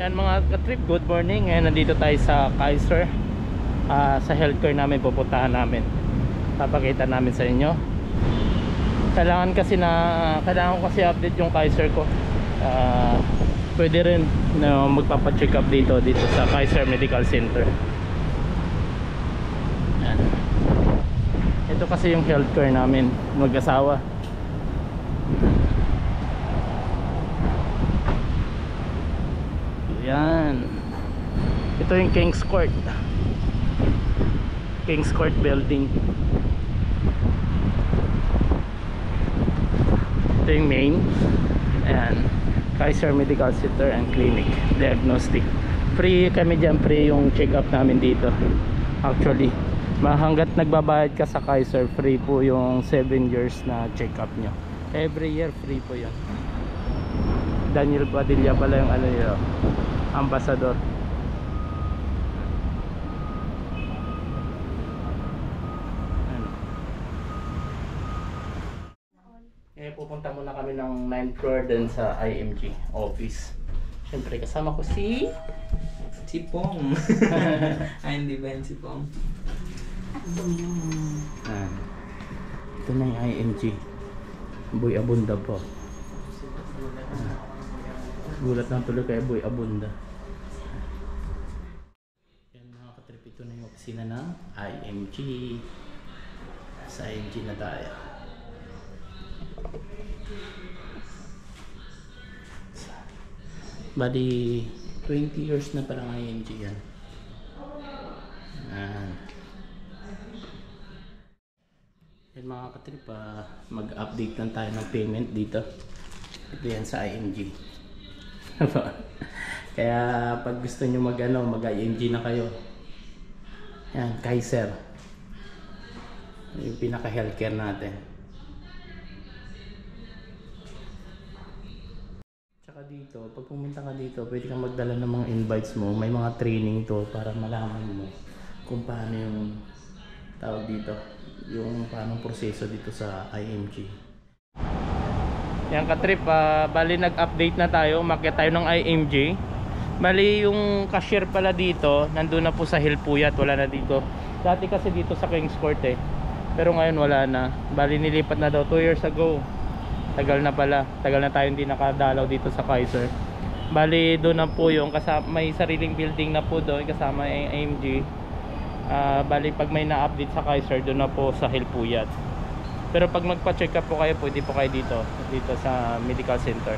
Yan mga ka-trip, good morning. Ngayon nandito tayo sa Kaiser, sa healthcare namin, pupuntahan namin. Papakita namin sa inyo. Kailangan ko kasi update yung Kaiser ko. Pwede rin na magpapa-check up dito sa Kaiser Medical Center. Yan. Ito kasi yung healthcare namin, mag-asawa. Yan. Ito yung Kings Court building. Ito yung main. Ayan, Kaiser Medical Center and Clinic Diagnostic. Free kami dyan, free yung check up namin dito. Actually, hanggat nagbabayad ka sa Kaiser, free po yung 7 years na check up nyo. Every year free po yan. Daniel Padilla pala yung ano yun, ambassador. Pupunta muna kami ng 9th floor din sa IMG office. Siyempre kasama ko si Pong. Ay, hindi ba yun si Pong? Ito na yung IMG. Boy Abunda po. Gulat ng tuloy kay Boy Abunda. Yan mga katrip, ito na yung opisina ng IMG. Sa IMG na tayo. Bali 20 years na palang IMG yan. Yan mga katrip, mag-update lang tayo ng payment dito. Ito yan sa IMG. Kaya pag gusto nyo mag-IMG na kayo, yan, Kaiser, yung pinaka healthcare natin. Tsaka dito, pag pumunta ka dito, pwede kang magdala ng mga invites mo. May mga training to para malaman mo kung paano yung tawag dito, yung paano proseso dito sa IMG. Yan ka-trip, bali nag-update na tayo, umakyat tayo ng IMG. Bali yung cashier pala dito, nandun na po sa Hilpuyat, wala na dito. Dati kasi dito sa Kings Court pero ngayon wala na. Bali nilipat na daw 2 years ago. Tagal na pala, tagal na tayo hindi nakadalaw dito sa Kaiser. Bali doon na po yung kasama, may sariling building na po doon kasama yung IMG. Bali pag may na-update sa Kaiser, doon na po sa Hilpuyat. Pero pag magpa-check up po kayo, pwede po kayo dito sa medical center.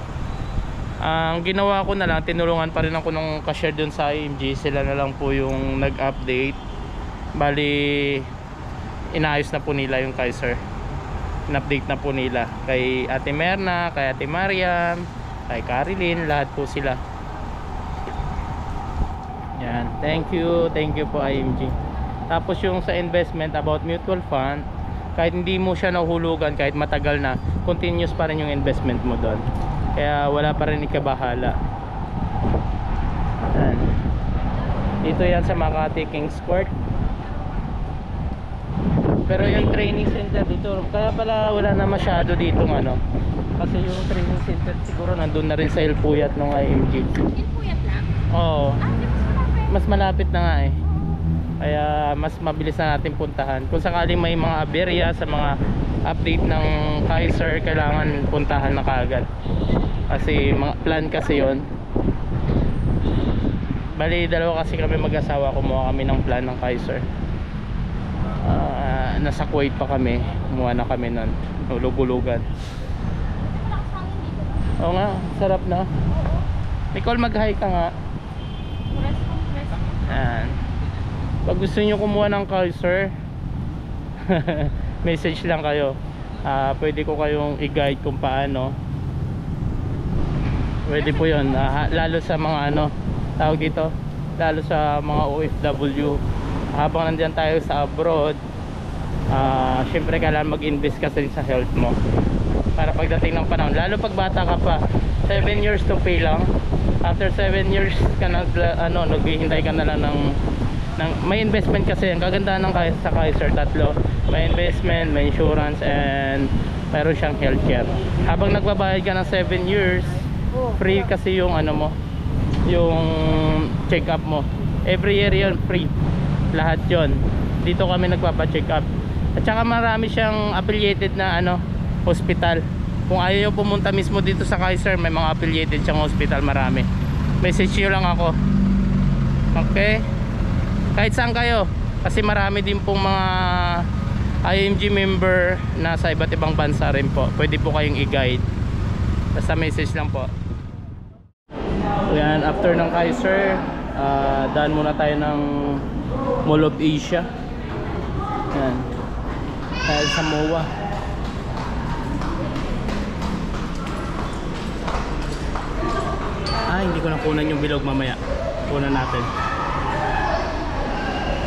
Ang ginawa ko na lang, tinulungan pa rin ako ng cashier doon sa IMG. Sila na lang po yung nag-update. Bali inayos na po nila yung Kaiser. In-update na po nila kay Ate Merna, kay Ate Mariam, kay Caroline, lahat po sila. Yan, thank you po IMG. Tapos yung sa investment about mutual fund, kahit hindi mo siya nahulugan, kahit matagal na, continuous pa rin yung investment mo doon. Kaya wala pa rin ikabahala. Yan. Dito yan sa Makati Kings Court. Pero yung training center dito, kaya pala wala na masyado dito kasi yung training center siguro nandun na rin sa Hilpuyat ng IMG. Hilpuyat lang? Oo. Mas malapit na nga kaya mas mabilis na natin puntahan. Kung sakaling may mga aberya sa mga update ng Kaiser, kailangan puntahan na kaagad kasi mga plan kasi yon. Bali dalawa kasi kami mag-asawa, kumuha kami ng plan ng Kaiser. Nasa Kuwait pa kami, kumuha na kami nun, hulug-hulugan. Oo nga, sarap na. Nicole, mag-hi ka nga. Yan. Pag gusto nyo kumuha ng Kaiser, message lang kayo. Pwede ko kayong i-guide kung paano. Pwede po yun, lalo sa mga tawag dito, lalo sa mga OFW. Habang nandiyan tayo sa abroad, syempre kailangan mag-invest kasi sa health mo para pagdating ng panahon, lalo pag bata ka pa, 7 years to pay lang. After 7 years ka naghihintay ka na lang ng may investment kasi. Ang kagandahan ng sa Kaiser, tatlo: may investment, may insurance, and mayroon siyang healthcare. Habang nagbabayad ka ng 7 years, free kasi yung yung check up mo. Every year yon, free. Lahat yon. Dito kami nagpapa-check up. At saka marami siyang affiliated na hospital. Kung ayaw nyo pumunta mismo dito sa Kaiser, may mga affiliated siyang hospital, marami. Message nyo lang ako. Okay? Kahit saan kayo, kasi marami din pong mga IMG member na sa iba't ibang bansa rin po. Pwede po kayong i-guide. Basta message lang po. So yan, after ng Kaiser, daan muna tayo ng Mall of Asia. Yan. Dahil sa MOA. Hindi ko na kunan yung bilog mamaya. Kunan natin.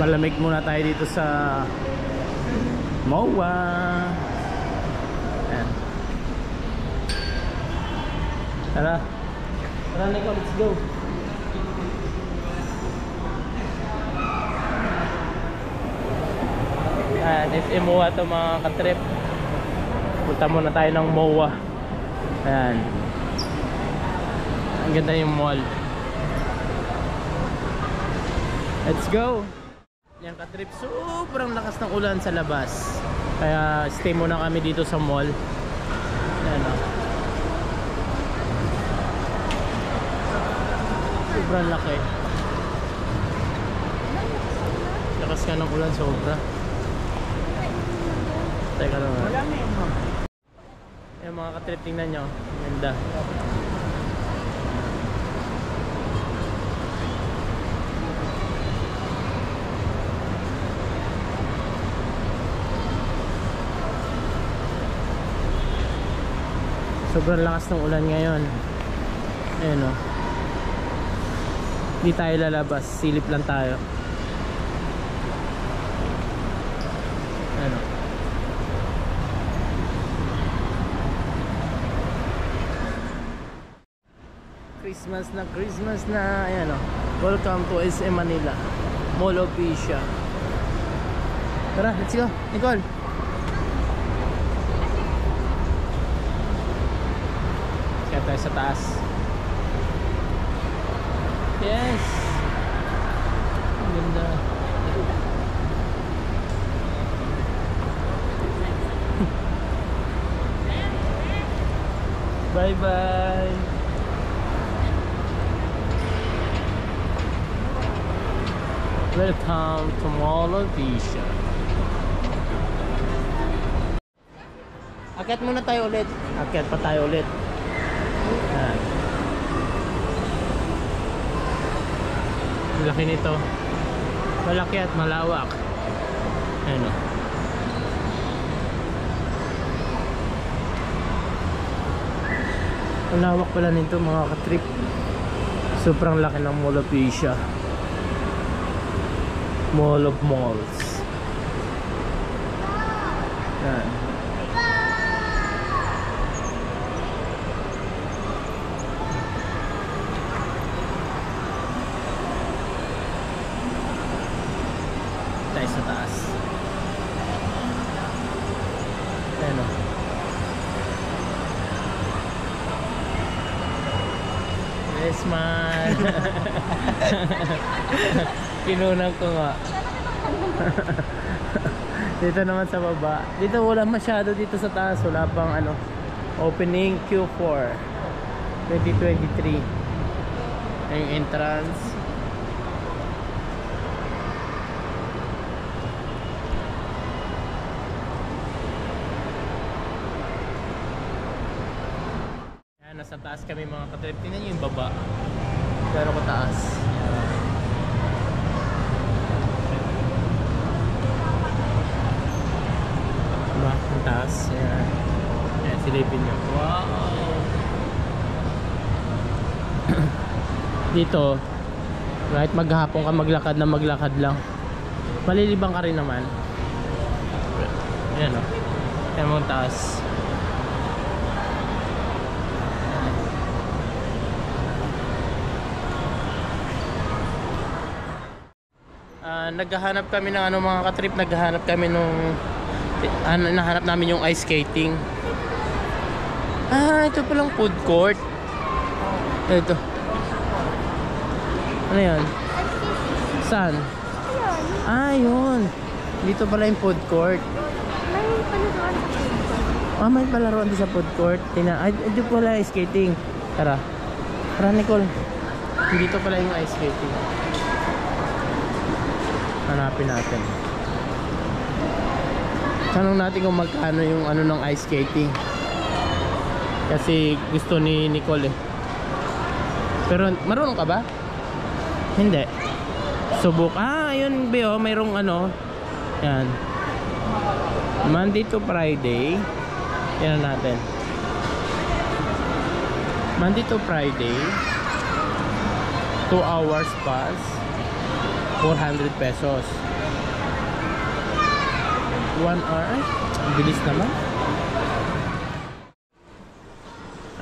Palamig muna tayo dito sa MOA. Ayan. Tara. Tara, Nico, let's go. Ayan, SM MOA to mga katrip. Punta muna tayo ng MOA. Ayan. Ang ganda yung mall. Let's go. Yan katrip, sobrang lakas ng ulan sa labas. Kaya stay muna kami dito sa mall. Ayan o. Sobrang laki. Lakas ka ng ulan, sobra. Teka lang. Ayan mga katrip, tingnan nyo. Ganda. Sobrang lakas ng ulan ngayon. Ayan o. Hindi tayo lalabas, silip lang tayo. Ayan o. Christmas na. Ayan o. Welcome to SM Manila, Mall of Asia. Tara, let's go, Nicole. Tayo sa taas. Yes. Ang ganda. Bye bye. Welcome to Mall of Asia. Akyat muna tayo ulit. Akyat pa tayo ulit. Ayan. Laki nito. Malaki at malawak. Ayan o. Malawak pala nito mga katrip. Sobrang laki ng Mall of Asia. Mall of malls. Ayan. Tayo sa taas. Ayan o. Yes man. Pinunan ko nga. Dito naman sa baba. Dito wala masyado dito sa taas. Wala pang opening Q4 2023. Yung entrance. Ayan, nasa taas kami mga katrip. Tingnan nyo yung baba. Pero kataas. Diba? Ang taas. Ayan. Ayan, silipin nyo. Wow! Dito, kahit maghapon ka maglakad lang. Malilibang ka rin naman. Ayan o. Ayan mo ang taas. Naghahanap kami ng mga katrip, naghahanap kami nahanap namin yung ice skating. Ito palang food court. Ito. Ano yan? Saan? Ah, yun. Dito pala yung food court. Ah, may palaruan din sa food court. Ay, dito pala ice skating. Tara. Tara, Nicole. Dito pala yung ice skating. Hanapin natin. Tanong natin kung magkano yung ano ng ice skating. Kasi gusto ni Nicole eh. Pero marunong ka ba? Hindi. Subok. Ah, ayun Beo, mayroong ano. Yan. Monday to Friday. Yan natin. Monday to Friday. 2 hours pass. 400 pesos. 1 hour. Ang bilis naman.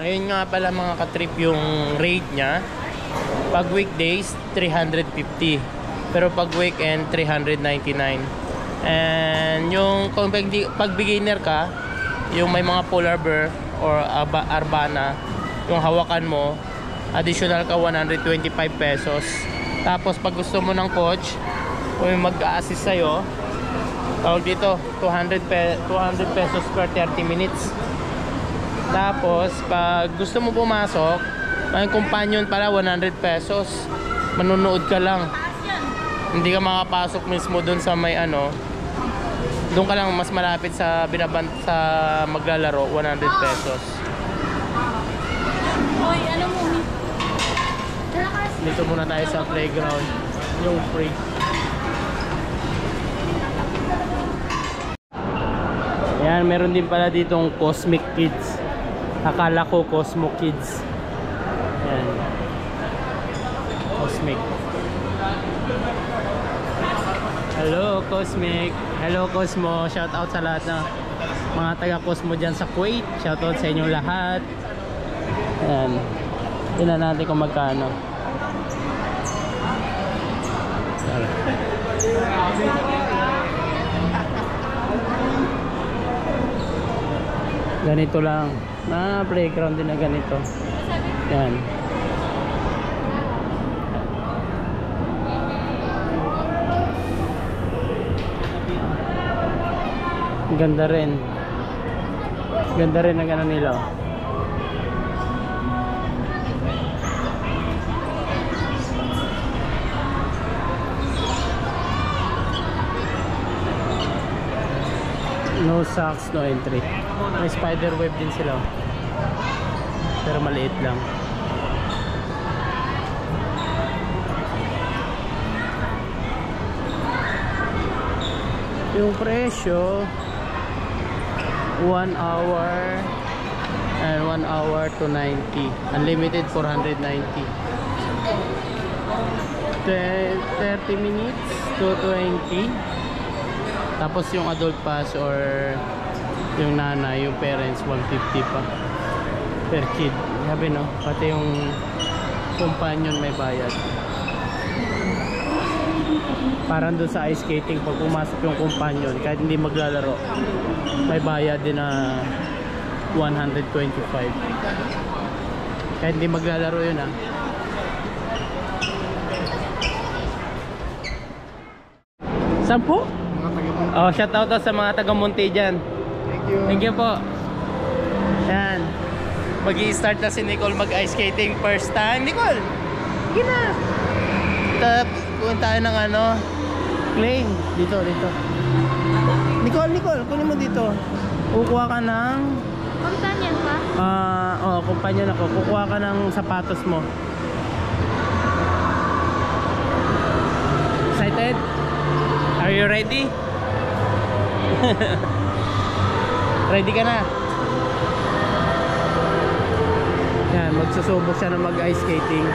Ayun nga pala mga katrip yung rate nya. Pag weekdays 350, pero pag weekend 399. And yung kung pag beginner ka, yung may mga polar bear or arbana, yung hawakan mo, additional ka 125 pesos. Tapos pag gusto mo ng coach, kung may mag-a-assist sa'yo, tawag dito 200 pesos per 30 minutes. Tapos pag gusto mo pumasok, may companion pala 100 pesos. Manunood ka lang. Hindi ka makapasok mismo dun sa may ano. Doon ka lang mas malapit sa sa maglalaro, 100 pesos. Hoy, ano mo? Dito muna tayo sa playground. Yung free. Ayan, meron din pala ditong Cosmic Kids. Akala ko Cosmo Kids. Ayan. Cosmic. Hello Cosmic. Hello Cosmo. Shout out sa lahat ng mga taga Cosmo dyan sa Kuwait. Shout out sa inyong lahat. Ayan. Tingnan natin kung magkano. Ganito lang. Playground din na ganito. Yan. Ganda rin. Ganda rin ang ano nila. No socks, no entry. May spider web din sila. Pero maliit lang. Yung presyo 1 hour and 1 hour to 90. Unlimited 490. 30 minutes to 20. Tapos yung adult pass or yung nanay, yung parents 150 pa per kid. Sabi no, pati yung companion may bayad. Parang doon sa ice skating, pag pumasok yung companion, kahit hindi maglalaro, may bayad din na 125. Kahit hindi maglalaro yun ah. Sampu? Oh, shout out sa mga taga Monte dyan. Thank you. Thank you po. Yan. Mag-i-start na si Nicole mag-ice skating first time. Nicole! Sige na! Kunin tayo ng ano, clay. Dito. Nicole, kunin mo dito. Kukuha ka ng... Companion pa? Companion ako. Kukuha ka ng sapatos mo. Excited? Are you ready? Ready ka na? Yan, magsusubok siya na mag-ice skating.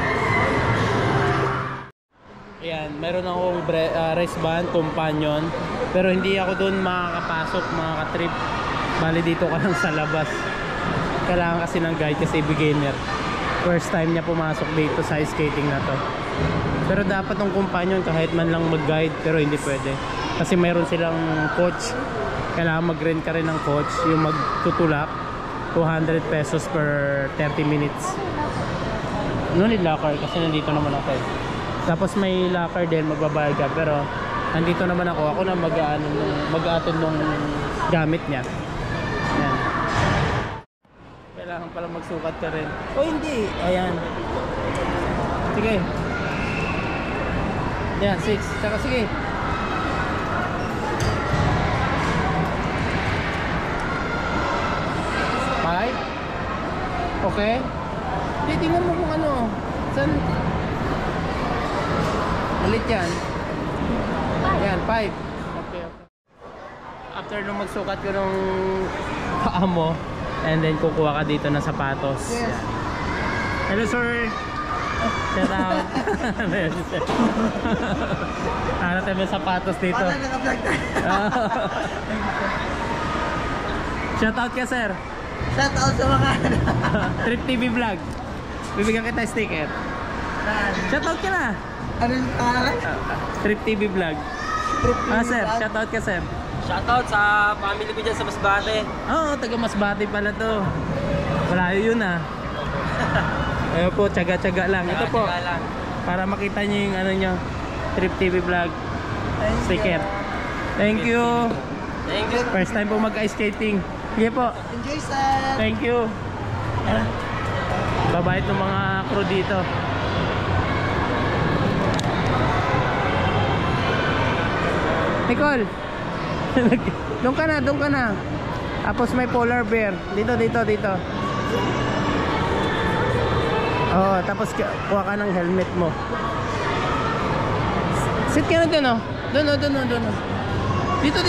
Yan, meron akong wristband, companion. Pero hindi ako doon makakapasok, makaka-trip. Bali dito ka lang sa labas. Kailangan kasi ng guide kasi beginner. First time niya pumasok dito sa ice skating na to. Pero dapat ng companion kahit man lang mag-guide, pero hindi pwede. Kasi mayroon silang coach. Kailangan mag-rent ka rin ng coach. Yung magtutulak, 200 pesos per 30 minutes. No need locker kasi nandito naman ako. Tapos may locker din, magbabayad ka. Pero nandito naman ako na mag-aatid nung gamit niya. Ayan. Kailangan pala magsukat ka rin. O hindi, ayan. Sige. Ayan, 6. Tsaka sige. 5. Okay. Tingnan mo kung ano. Saan? Ulit yan. Ayan, 5. Okay. After nung magsukat ko nung paa mo, and then kukuha ka dito ng sapatos. Yes. Hello sir. Shout out. Hanap tayo ng sapatos dito. Parang naka-vlog tayo. Shout out ka sir. Shout out sa mga Trip TV vlog. Bibigyan kita sticker. Shout out ka na. Ano yung pangalan? Trip TV vlog. Sir, shout out ka sir. Shoutout sa family ko dyan sa Masbate. Oo, taga Masbate pala to. Malayo yun ah. Ayun po, tsaga-tsaga lang. Ito po, Tsaga lang. para makita nyo yung ano nyo, Trip TV vlog sticker. Thank you. Thank you. First time po mag-ice skating. Sige po. Enjoy, sir! Thank you. Babait ng mga crew dito. Nicole. Doon ka na, doon ka na. Tapos may polar bear. Dito. Oh, tapos kuha ka ng helmet mo. Sit ka na doon, oh. Doon. Dito.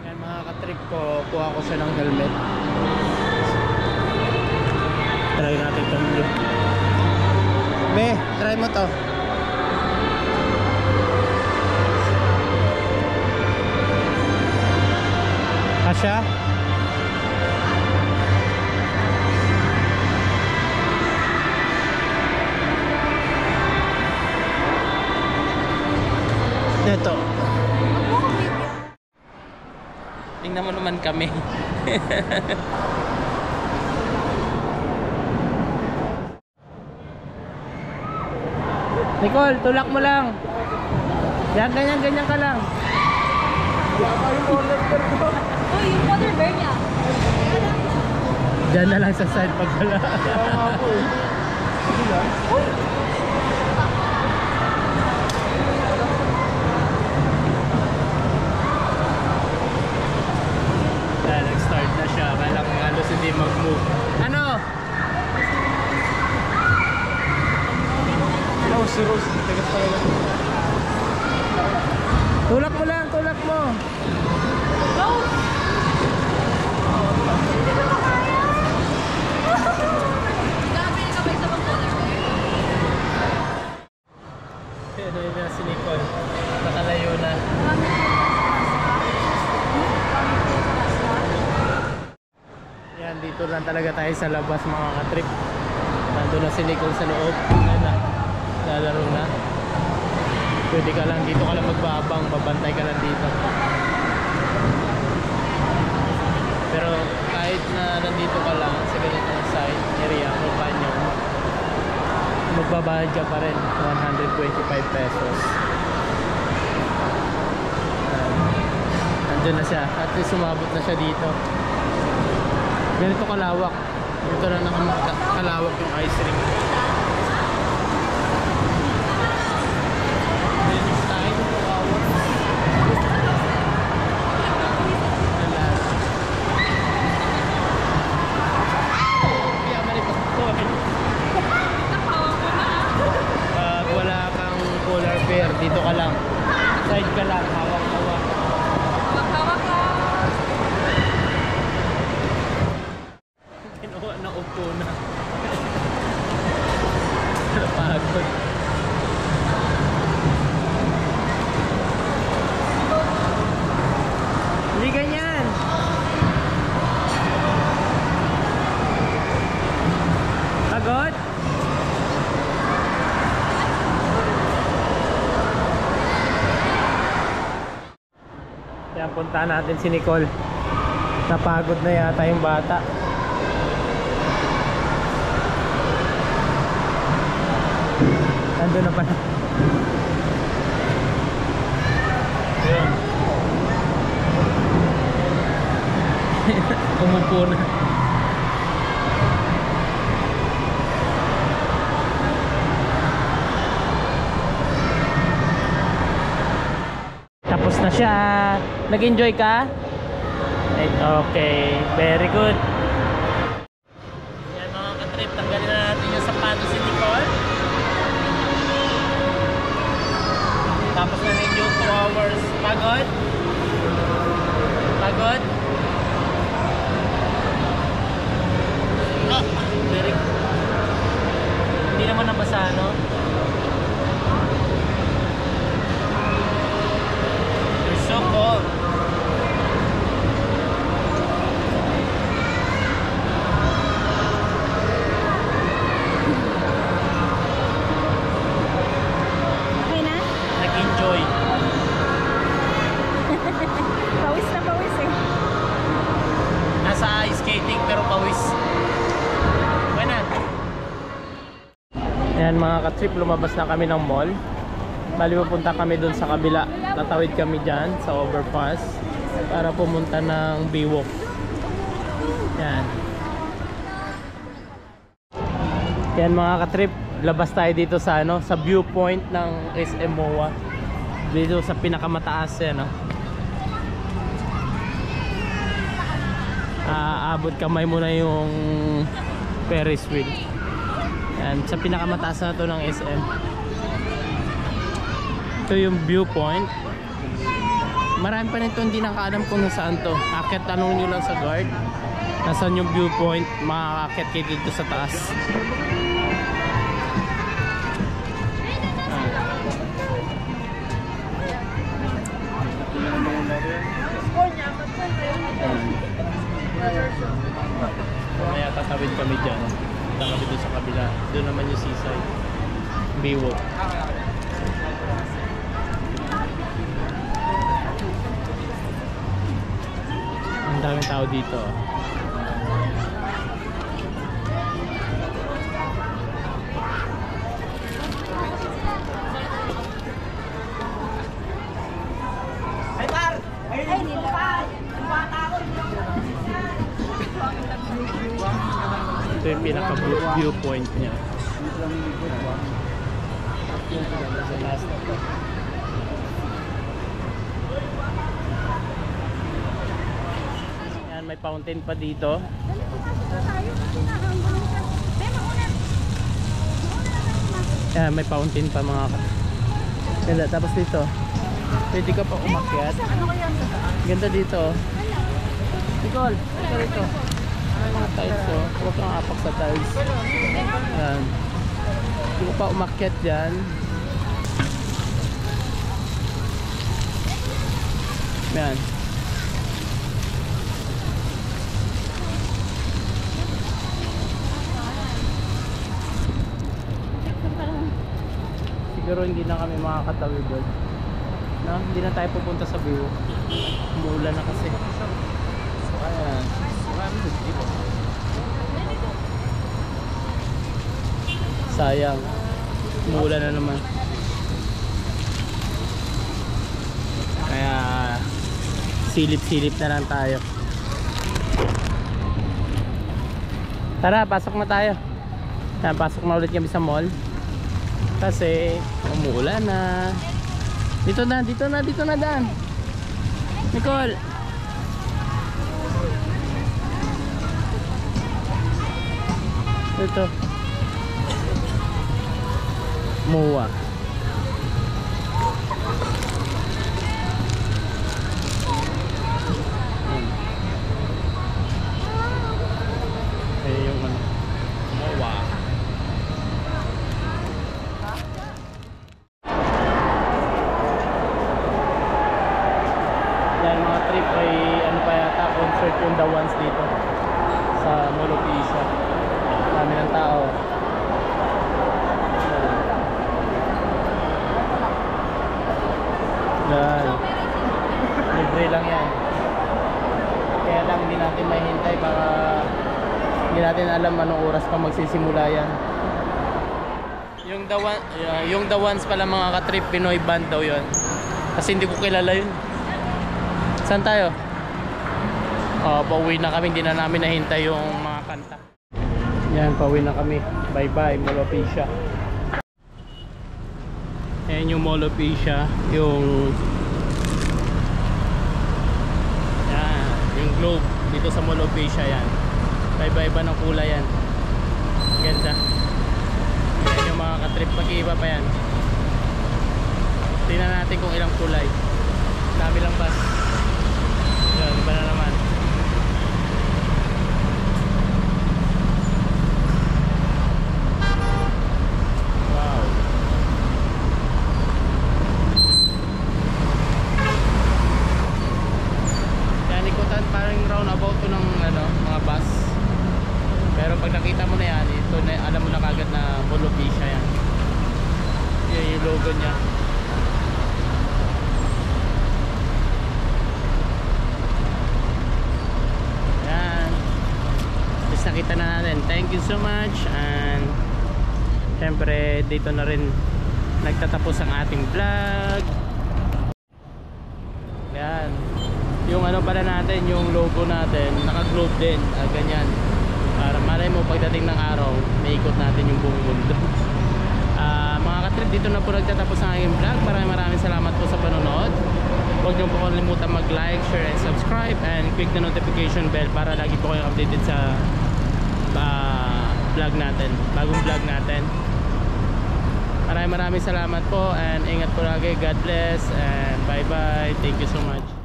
Yan mga katrip ko, kuha ko siya ng helmet. Try natin itong blue. Be, try mo to. Asya? Ito. Tingnan mo naman kami. Nicole, tulak mo lang. Yan, ganyan ka lang. Uy, yung water bear niya. Diyan na lang sa side pag wala. Yan, nag-start na siya. Kala ko halos hindi mag-move. Ano? Si Rose, tigas pa lang. Tulak mo lang, tulak mo. Go! Grabe ka ba sa mga water bear? Pero yun na si Nicole. Nakalayo na. Yan, dito lang talaga tayo sa labas mga katrip. Nandun na si Nicole sa loob. Lalaro na. Pwede ka lang dito, ka lang magbabang, babantay ka lang dito. Pero kahit na nandito ka lang sa ganitong side area o banyo, magbabayad ka pa rin 125 pesos. Nandun na siya, at least sumabot na siya dito. Ganito kalawak. Dito na kalawak yung ice rink. Dito ka lang. Side ka lang. Hawak-hawak. Hawak ka. Kinuha na upo na. Napagod. Hindi ganyan. Pagod? Yan, puntahan natin si Nicole. Napagod na yata yung bata. Nandun na pala. Ayun. Umupo na. Tapos na siya. Nag-enjoy ka? Okay, very good. Yan mga katrip, tanggalin na natin yung sapatos si Nicole. Tapos na rin yung 2 hours. Pagod? Pagod? Oh, very good. Hindi naman nabasa, no? You're so cold. Okay na? Nag-enjoy. Pawis na pawis eh. Nasa ice skating pero pawis. Buena. Ayan mga katrip, lumabas na kami ng mall. Bali pupunta kami dun sa kabila. Tatawid kami dyan sa overpass para pumunta ng Biwok. Yan. Yan mga katrip, labas tayo dito sa sa viewpoint ng SM MOA. Dito sa pinakamataas abot kamay mo na yung Ferris wheel. Yan, sa pinakamataas na to ng SM. Ito yung viewpoint. Marami pa nito hindi nakaalam kung nasaan to. Akit, tanong nyo lang sa guard nasaan yung viewpoint, makakakit kayo dito sa taas. Kaya tatawid kami dyan. Tatawid doon sa kabila. Doon naman yung seaside. Biwok. Ang daming tao dito. Ito yung pinaka-viewpoint niya. Sa last na to. Yan, may fountain pa dito. Yan, may fountain pa mga ganda. Tapos dito, pwede ka pa umakyat. Ganda dito. Nicole, ito dito. Mga tiles huwag kang apak sa tiles. Yan. Hindi ko pa umakyat dyan. Yan. Siguro hindi na kami makakatawid doon. No? Hindi na tayo pupunta sa view. Umuulan na kasi. So ayan. Sayang. Umuulan na naman. Kaya silip-silip na lang tayo. Tara, pasok na tayo. Pasok na ulit kami sa mall. Kasi umuulan na. Dito na Dan. Nicole. Ito. MOA. Ay yung MOA. Yan mga trip ay ano pa yata concert yung The Ones dito sa Molopisa. Dami ng tao. Libre lang yan. Kaya lang, hindi natin mahihintay. Baka hindi natin alam anong oras pa magsisimula yan. Yung The Ones pala mga ka-trip, Pinoy band daw yun. Kasi hindi ko kilala yun. Saan tayo? Pauwi na kami, hindi na namin nahintay yung mga kanta. Yan, pauwi na kami. Bye bye, Molopecia. Ayan yung Molopecia, yung yan, yung globe dito sa Molopecia yan. Iba-iba ng kulay yan. Ganda. Yan yung mga ka-trip, mag-iiba pa yan. Tingnan natin kung ilang kulay. Dami lang ba? Yan, iba na naman. Wow. Yan, ikutan parang roundabout to ng mga bus. Pero pag nakita mo na yan, ito na, alam mo na kagad na Molopecia yan. Yan yung logo niya. Yan. Tapos nakita na natin. Thank you so much. And syempre dito na rin nagtatapos ang ating vlog. Yan. Yung pala natin, yung logo natin, naka-globe din. Ganyan. Para malay mo pagdating ng araw, may ikot natin yung buong mundo. Mga ka-trip, dito na po nagtatapos ang aking vlog. Maraming salamat po sa panonood. Huwag niyo po kalimutan mag-like, share, and subscribe, and click the notification bell para lagi po kayong updated sa vlog natin, bagong vlog natin. Maraming salamat po, and ingat po lagi. God bless, and bye bye. Thank you so much.